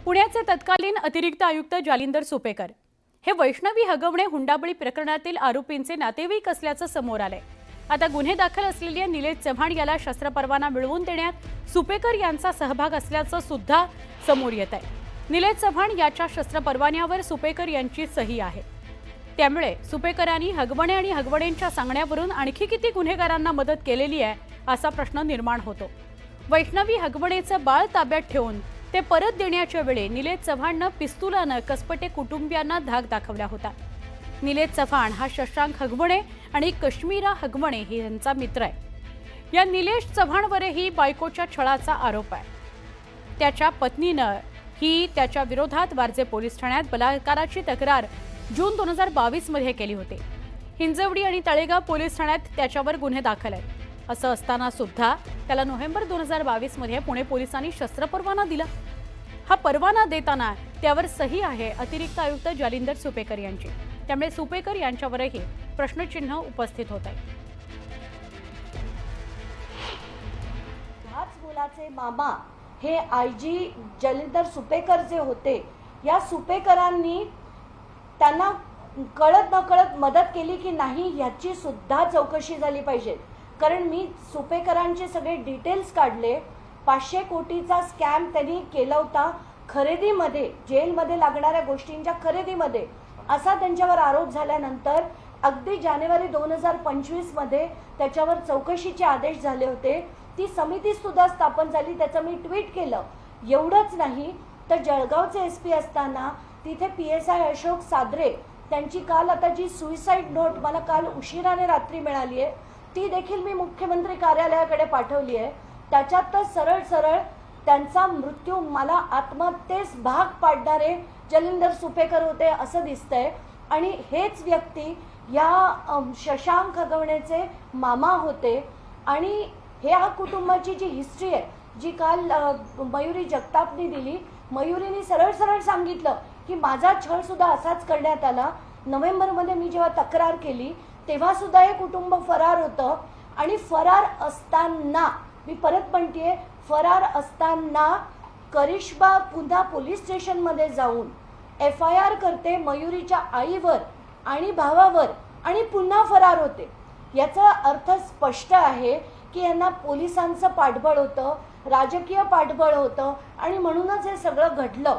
पुण्याचे तत्कालीन अतिरिक्त आयुक्त जालिंदर सुपेकर हे वैष्णवी हगवणे हुंडाबळी प्रकरणातील आरोपींचे नातेवाईक असल्याचं समोर आलंय। आता गुन्हे दाखल असलेल्या निलेश चव्हाण याला शस्त्र परवाना मिळवून देण्यात सुपेकर यांचा सहभाग असल्याचं सुद्धा समोर येत आहे। निलेश चव्हाण याच्या शस्त्र परवान्यावर सुपेकर यांची सही आहे। त्यामुळे सुपेकरांनी हगवणे आणि हगवणेंच्या सांगण्यावरून आणखी किती गुन्हेगारांना मदत केलेली आहे असा प्रश्न निर्माण होतो। वैष्णवी हगवणेचं बाळ ताब्यात ठेवून ते परत देण्याच्या वेळी निलेश चव्हाणनं पिस्तुलानं कसपटे कुटुंबियांना धाक दाखवला होता। निलेश चव्हाण हा शशांक हगवणे आणि कश्मीरा हगवणे ही यांचा मित्र आहे। या निलेश चव्हाणवरही बायकोच्या छळाचा आरोप आहे। त्याच्या पत्नीनं ही त्याच्या विरोधात वारजे पोलीस ठाण्यात बलात्काराची तक्रार जून 2022 मध्ये केली होती। हिंजवडी आणि तळेगाव पोलीस ठाण्यात त्याच्यावर गुन्हे दाखल आहेत। असं असताना सुद्धा त्याला नोव्हेंबर 2022 मध्ये पुणे पोलिसांनी शस्त्र परवाना दिला। हा परवाना देताना त्यावर सही आहे अतिरिक्त आयुक्त जालिंदर सुपेकर यांची। त्यामुळे सुपेकर यांच्यावरही प्रश्नचिन्ह उपस्थित होत आहे। ह्याच मुलाचे मामा हे आयजी जालिंदर सुपेकर जे होते, या सुपेकरांनी त्यांना कळत नकळत मदत केली की नाही याची सुद्धा चौकशी झाली पाहिजे। कारण मी सुपेकरांचे सगळे डिटेल्स काढले। 500 कोटीचा स्कॅम त्यांनी केला होता खरेदीमध्ये, जेलमध्ये लागणाऱ्या गोष्टींच्या खरेदीमध्ये, असा त्यांच्यावर आरोप झाल्यानंतर अगदी जानेवारी 2025 मध्ये त्याच्यावर चौकशीचे आदेश झाले होते। ती समिती सुद्धा स्थापन झाली, त्याचं मी ट्विट केलं। एवढंच नाही तर जळगावचे SP असताना तिथे PSI अशोक सादरे त्यांची काल आता जी सुसाईड नोट मला काल उशिराने रात्री मिळाली आहे, ती देखील मी मुख्यमंत्री कार्यालयाकडे पाठवली आहे। त्याच्यात सरळ सरळ त्यांचा मृत्यू मला आत्महत्येस भाग पाडणारे जालिंदर सुपेकर होते असं दिसतंय। आणि हेच व्यक्ती या शशांक हगवणेचे मामा होते। आणि ह्या कुटुंबाची जी हिस्ट्री आहे, जी काल मयुरी जगतापनी दिली, मयुरीने सरळ सरळ सांगितलं की माझा छळ सुद्धा असाच करण्यात आला। नोव्हेंबरमध्ये मी जेव्हा तक्रार केली तेव्हा सुद्धा हे कुटुंब फरार होतं। आणि फरार असताना, मी परत म्हणतेय, फरार असताना करिश्मा पुन्हा पोलीस स्टेशनमध्ये जाऊन FIR करते मयुरीच्या आईवर आणि भावावर आणि पुन्हा फरार होते। याचा अर्थ स्पष्ट आहे की यांना पोलिसांचं पाठबळ होतं, राजकीय पाठबळ होतं आणि म्हणूनच हे सगळं घडलं।